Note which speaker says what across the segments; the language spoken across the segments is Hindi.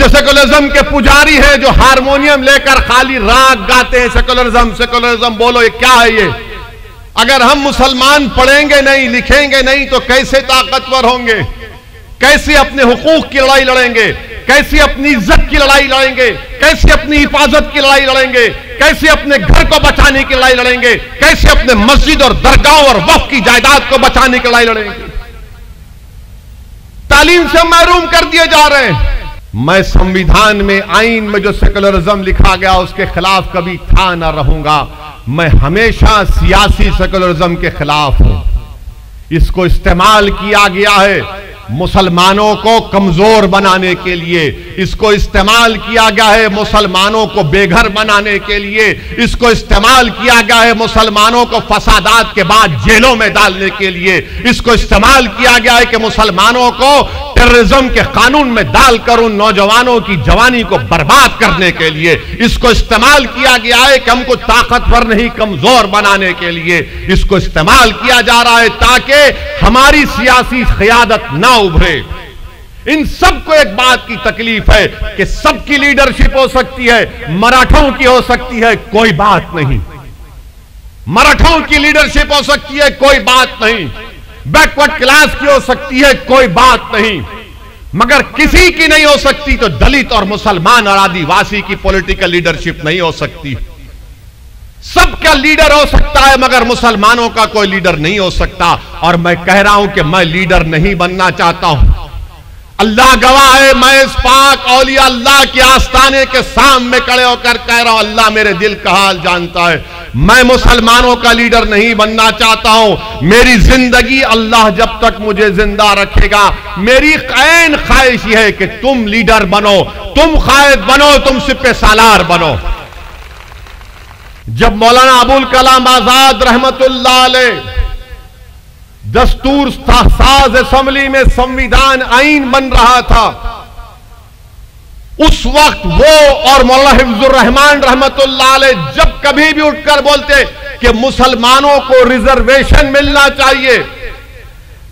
Speaker 1: जो सेकुलरिज्म के पुजारी हैं, जो हारमोनियम लेकर खाली राग गाते हैं, सेकुलरिज्म सेकुलरिज्म, बोलो ये क्या है ये? अगर हम मुसलमान पढ़ेंगे नहीं, लिखेंगे नहीं तो कैसे ताकतवर होंगे? कैसे अपने हुकूक की लड़ाई लड़ेंगे? कैसे अपनी इज्जत की लड़ाई लड़ेंगे? कैसे अपनी हिफाजत की लड़ाई लड़ेंगे? कैसे अपने घर को बचाने की लड़ाई लड़ेंगे? कैसे अपने मस्जिद और दरगाह और वक्फ की जायदाद को बचाने की लड़ाई लड़ेंगे? तालीम से महरूम कर दिए जा रहे हैं। मैं संविधान में, आईन में जो सेकुलरिज्म लिखा गया उसके खिलाफ कभी था ना रहूंगा। मैं हमेशा सियासी सेकुलरिज्म के खिलाफ हूं। इसको इस्तेमाल किया गया है मुसलमानों को कमजोर बनाने के लिए, इसको इस्तेमाल किया गया है मुसलमानों को बेघर बनाने के लिए, इसको इस्तेमाल किया गया है मुसलमानों को फसादात के बाद जेलों में डालने के लिए, इसको इस्तेमाल किया गया है कि मुसलमानों को टेररिज्म के कानून में डालकर उन नौजवानों की जवानी को बर्बाद करने के लिए, इसको इस्तेमाल किया गया है कि हमको ताकतवर नहीं कमजोर बनाने के लिए, इसको इस्तेमाल किया जा रहा है ताकि हमारी सियासी क़यादत ना उभरे। इन सबको एक बात की तकलीफ है कि सबकी लीडरशिप हो सकती है, मराठों की हो सकती है, कोई बात नहीं। मराठों की लीडरशिप हो सकती है, कोई बात नहीं। बैकवर्ड क्लास की हो सकती है, कोई बात नहीं, मगर किसी की नहीं हो सकती तो दलित और मुसलमान और आदिवासी की पॉलिटिकल लीडरशिप नहीं हो सकती। सबका लीडर हो सकता है मगर मुसलमानों का कोई लीडर नहीं हो सकता। और मैं कह रहा हूं कि मैं लीडर नहीं बनना चाहता हूं। अल्लाह गवाह है, मैं इस पाक औलिया अल्लाह के आस्ताने के सामने खड़े होकर कह रहा हूं, अल्लाह मेरे दिल का हाल जानता है, मैं मुसलमानों का लीडर नहीं बनना चाहता हूं। मेरी जिंदगी अल्लाह जब तक मुझे जिंदा रखेगा, मेरी ऐन ख्वाहिश है कि तुम लीडर बनो, तुम कायद बनो, तुम सिपह सालार बनो। जब मौलाना अबुल कलाम आजाद रहमतुल्लाह अलैह दस्तूर साज असेंबली में संविधान आईन बन रहा था, उस वक्त वो और मौलाना हिफ्जुर रहमान रहमतुल्लाह अलैह जब कभी भी उठकर बोलते कि मुसलमानों को रिजर्वेशन मिलना चाहिए,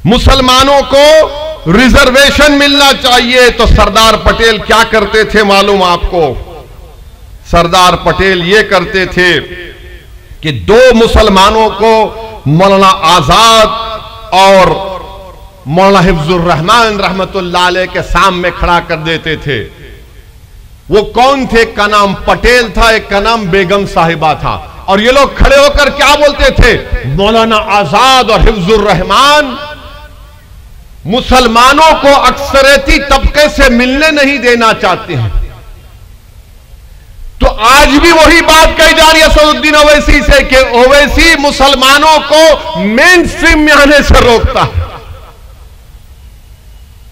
Speaker 1: मुसलमानों को रिजर्वेशन मिलना चाहिए, तो सरदार पटेल क्या करते थे मालूम आपको? सरदार पटेल ये करते थे कि दो मुसलमानों को मौलाना आजाद और मौलाना हिफ्जुर रहमान रहमतुल्लाह अलैह के सामने खड़ा कर देते थे। वो कौन थे? एक का नाम पटेल था, एक का नाम बेगम साहिबा था। और ये लोग खड़े होकर क्या बोलते थे? मौलाना आजाद और हिफ्जुर रहमान मुसलमानों को अक्सरियती तबके से मिलने नहीं देना चाहते हैं। तो आज भी वही बात कही जा रही है असदुद्दीन ओवैसी से कि ओवैसी मुसलमानों को मेन स्ट्रीम में आने से रोकता है।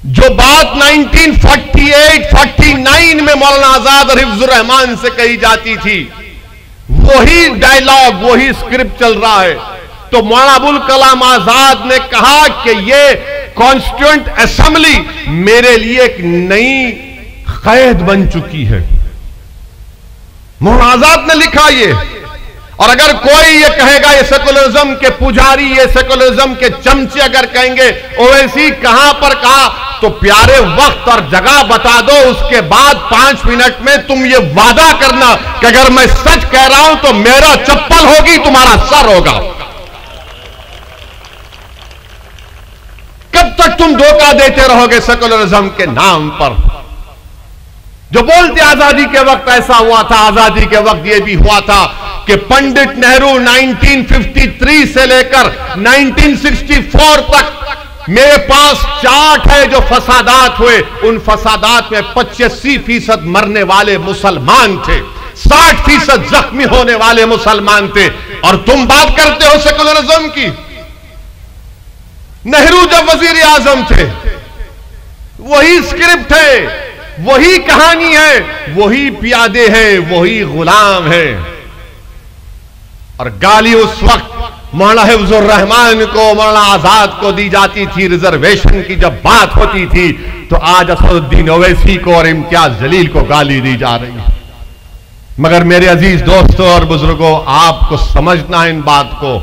Speaker 1: जो बात 1948-49 में मौलाना आजाद और हिफ्जुर रहमान से कही जाती थी, वही डायलॉग, वही स्क्रिप्ट चल रहा है। तो मौलाना अबुल कलाम आजाद ने कहा कि ये कॉन्स्टिट्यूएंट असेंबली मेरे लिए एक नई कैद बन चुकी है। मौलाना आजाद ने लिखा ये। और अगर कोई ये कहेगा ये सेकुलरिज्म के पुजारी, ये सेकुलरिज्म के चमचे अगर कहेंगे ओवैसी कहां पर कहा, तो प्यारे वक्त और जगह बता दो, उसके बाद 5 मिनट में तुम ये वादा करना कि अगर मैं सच कह रहा हूं तो मेरा चप्पल होगी, तुम्हारा सर होगा। कब तक तुम धोखा देते रहोगे सेकुलरिज्म के नाम पर? जो बोलते आजादी के वक्त ऐसा हुआ था, आजादी के वक्त ये भी हुआ था कि पंडित नेहरू 1953 से लेकर 1964 तक मेरे पास चार्ट है जो फसादात हुए। उन फसादात में 85% मरने वाले मुसलमान थे, 60% जख्मी होने वाले मुसलमान थे। और तुम बात करते हो सेकुलरिज्म की। नेहरू जब वजीर आजम थे, वही स्क्रिप्ट है, वही कहानी है, वही प्यादे हैं, वही गुलाम है। और गाली उस वक्त मौलाना हिफ्जुर रहमान को, मौलाना आजाद को दी जाती थी। रिजर्वेशन की जब बात होती थी तो आज असदुद्दीन ओवैसी को और इम्तियाज जलील को गाली दी जा रही है। मगर मेरे अजीज दोस्तों और बुजुर्गों, आपको समझना है इन बात को।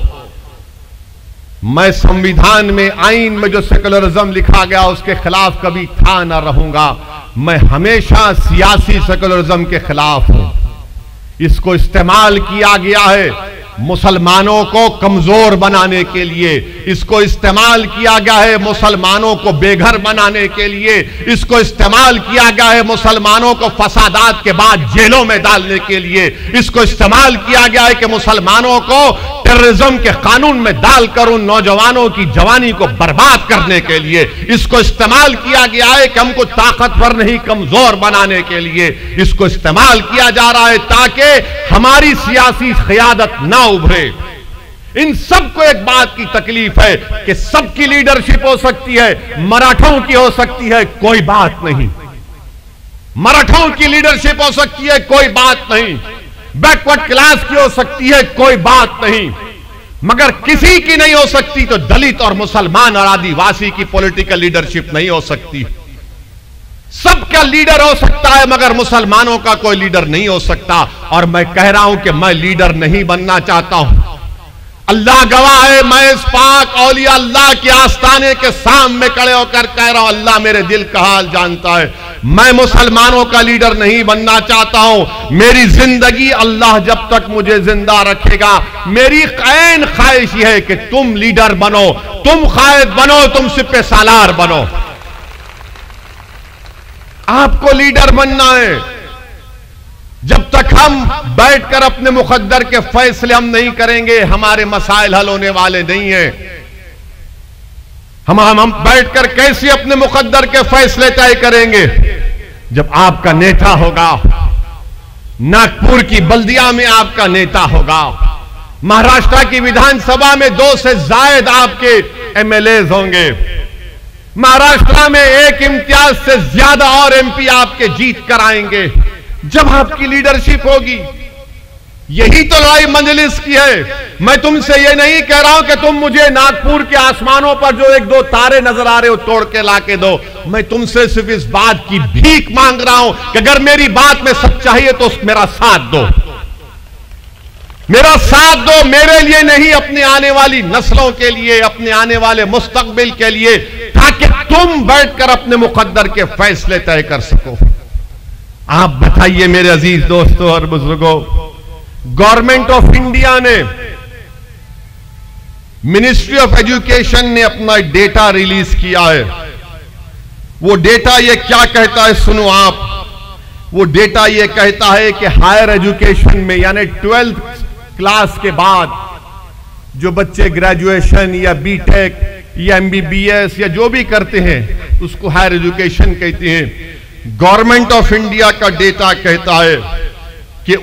Speaker 1: मैं संविधान में, आईन में जो सेकुलरिज्म लिखा गया उसके खिलाफ कभी था ना रहूंगा। मैं हमेशा सियासी सेकुलरिज्म के खिलाफ हूं। इसको इस्तेमाल किया गया है मुसलमानों को कमजोर बनाने के लिए, इसको इस्तेमाल किया गया है मुसलमानों को बेघर बनाने के लिए, इसको इस्तेमाल किया गया है मुसलमानों को फसादात के बाद जेलों में डालने के लिए, इसको इस्तेमाल किया गया है कि मुसलमानों को टेररिज्म के कानून में डालकर उन नौजवानों की जवानी को बर्बाद करने के लिए, इसको इस्तेमाल किया गया है कि हमको ताकतवर नहीं कमजोर बनाने के लिए, इसको इस्तेमाल किया जा रहा है ताकि हमारी सियासी क़यादत ना उभरे। इन सबको एक बात की तकलीफ है कि सबकी लीडरशिप हो सकती है, मराठों की हो सकती है, कोई बात नहीं। मराठों की लीडरशिप हो सकती है, कोई बात नहीं। बैकवर्ड क्लास की हो सकती है, कोई बात नहीं, मगर किसी की नहीं हो सकती तो दलित और मुसलमान और आदिवासी की पॉलिटिकल लीडरशिप नहीं हो सकती। सबका लीडर हो सकता है मगर मुसलमानों का कोई लीडर नहीं हो सकता। और मैं कह रहा हूं कि मैं लीडर नहीं बनना चाहता हूं। अल्लाह गवाह है, मैं इस पाक औलिया अल्लाह के आस्ताने के सामने खड़े होकर कह रहा हूं, अल्लाह मेरे दिल का हाल जानता है, मैं मुसलमानों का लीडर नहीं बनना चाहता हूं। मेरी जिंदगी अल्लाह जब तक मुझे जिंदा रखेगा, मेरी कैन ख्वाहिश है कि तुम लीडर बनो, तुम कायद बनो, तुम सिपह सालार बनो। आपको लीडर बनना है। जब तक हम बैठकर अपने मुकद्दर के फैसले हम नहीं करेंगे, हमारे मसाइल हल होने वाले नहीं हैं। हम बैठकर कैसे अपने मुकद्दर के फैसले तय करेंगे? जब आपका नेता होगा, नागपुर की बल्दिया में आपका नेता होगा, महाराष्ट्र की विधानसभा में 2 से ज्यादा आपके एमएलएज होंगे, महाराष्ट्र में 1 इम्तियाज से ज्यादा और एमपी आपके जीत कर आएंगे। जब आपकी लीडरशिप होगी, यही तो लड़ाई मंजलिस की है। मैं तुमसे ये नहीं कह रहा हूं कि तुम मुझे नागपुर के आसमानों पर जो 1-2 तारे नजर आ रहे हो तोड़ के लाके दो। मैं तुमसे सिर्फ इस बात की भीख मांग रहा हूं कि अगर मेरी बात में सच्चाई है तो मेरा साथ दो, मेरा साथ दो। मेरे लिए नहीं, अपने आने वाली नस्लों के लिए, अपने आने वाले मुस्तकबिल के लिए, ताकि तुम बैठकर अपने मुकद्दर के फैसले तय कर सको। आप बताइए मेरे अजीज दोस्तों और बुजुर्गों, गवर्नमेंट ऑफ इंडिया ने, मिनिस्ट्री ऑफ एजुकेशन ने अपना डेटा रिलीज किया है। वो डेटा ये क्या कहता है सुनो आप। वो डेटा ये कहता है कि हायर एजुकेशन में, यानी 12th क्लास के बाद जो बच्चे ग्रेजुएशन या बीटेक या एमबीबीएस या जो भी करते हैं उसको हायर एजुकेशन कहते हैं। गवर्नमेंट ऑफ इंडिया का डेटा कहता है कि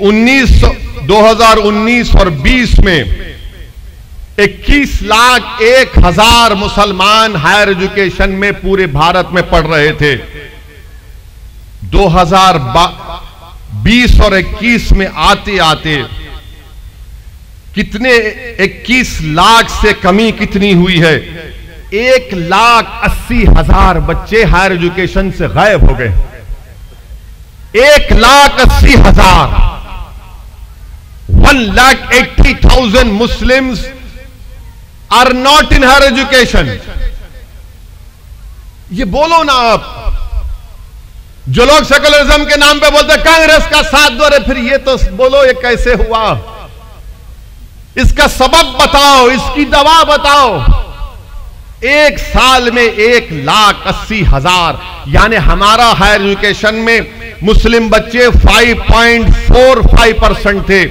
Speaker 1: 2019 और 20 में 21,01,000 मुसलमान हायर एजुकेशन में पूरे भारत में पढ़ रहे थे। 2020 और 21 में आते आते कितने 21 लाख से कमी कितनी हुई है? 1,80,000 बच्चे हायर एजुकेशन से गायब हो गए। 1,80,000, 1,80,000 Muslims are not in higher education. ये बोलो ना आप। जो लोग सेकुलरिज्म के नाम पे बोलते कांग्रेस का साथ दो रहे, फिर ये तो बोलो ये कैसे हुआ, इसका सबब बताओ, इसकी दवा बताओ। 1 साल में 1,80,000, यानी हमारा हायर एजुकेशन में मुस्लिम बच्चे 5.45% थे,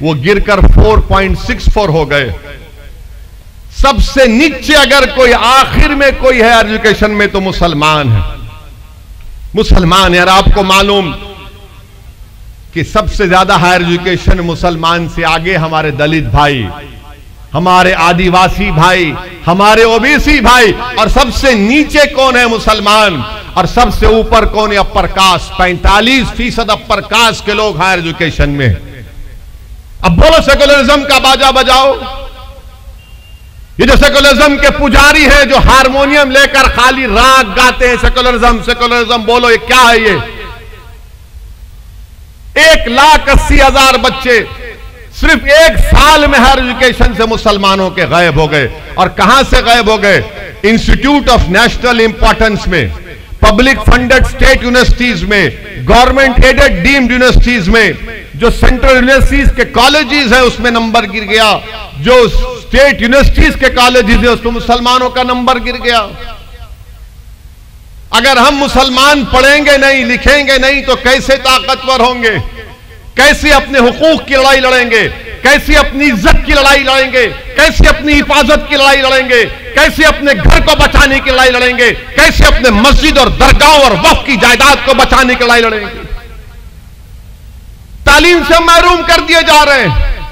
Speaker 1: वो गिरकर 4.64 हो गए। सबसे नीचे अगर कोई आखिर में कोई है हायर एजुकेशन में तो मुसलमान है। मुसलमान है। और आपको मालूम कि सबसे ज्यादा हायर एजुकेशन मुसलमान से आगे हमारे दलित भाई, हमारे आदिवासी भाई, हमारे ओबीसी भाई, और सबसे नीचे कौन है? मुसलमान। और सबसे ऊपर कौन है? Upper caste. 45% अपर कास्ट के लोग हायर एजुकेशन में। अब बोलो सेकुलरिज्म का बाजा बजाओ। ये जो सेकुलरिज्म के पुजारी हैं जो हारमोनियम लेकर खाली राग गाते हैं, सेकुलरिज्म सेकुलरिज्म, बोलो ये क्या है? ये 1,80,000 बच्चे सिर्फ 1 साल में हायर एजुकेशन से मुसलमानों के गायब हो गए। और कहां से गायब हो गए? इंस्टीट्यूट ऑफ नेशनल इंपॉर्टेंस में पब्लिक फंडेड स्टेट यूनिवर्सिटीज में, गवर्नमेंट एडेड डीम्ड यूनिवर्सिटीज में, जो सेंट्रल यूनिवर्सिटीज के कॉलेजेस हैं उसमें नंबर गिर गया, जो स्टेट यूनिवर्सिटीज के कॉलेजेस हैं उसमें मुसलमानों का नंबर गिर गया। अगर हम मुसलमान पढ़ेंगे नहीं, लिखेंगे नहीं तो कैसे ताकतवर होंगे? कैसे अपने हुकूक की लड़ाई लड़ेंगे? कैसे अपनी इज्जत की लड़ाई लड़ेंगे? कैसे अपनी हिफाजत की लड़ाई लड़ेंगे? कैसे अपने घर को बचाने की लड़ाई लड़ेंगे? कैसे अपने मस्जिद और दरगाह और वक्फ की जायदाद को बचाने की लड़ाई लड़ेंगे? तालीम से महरूम कर दिए जा रहे हैं।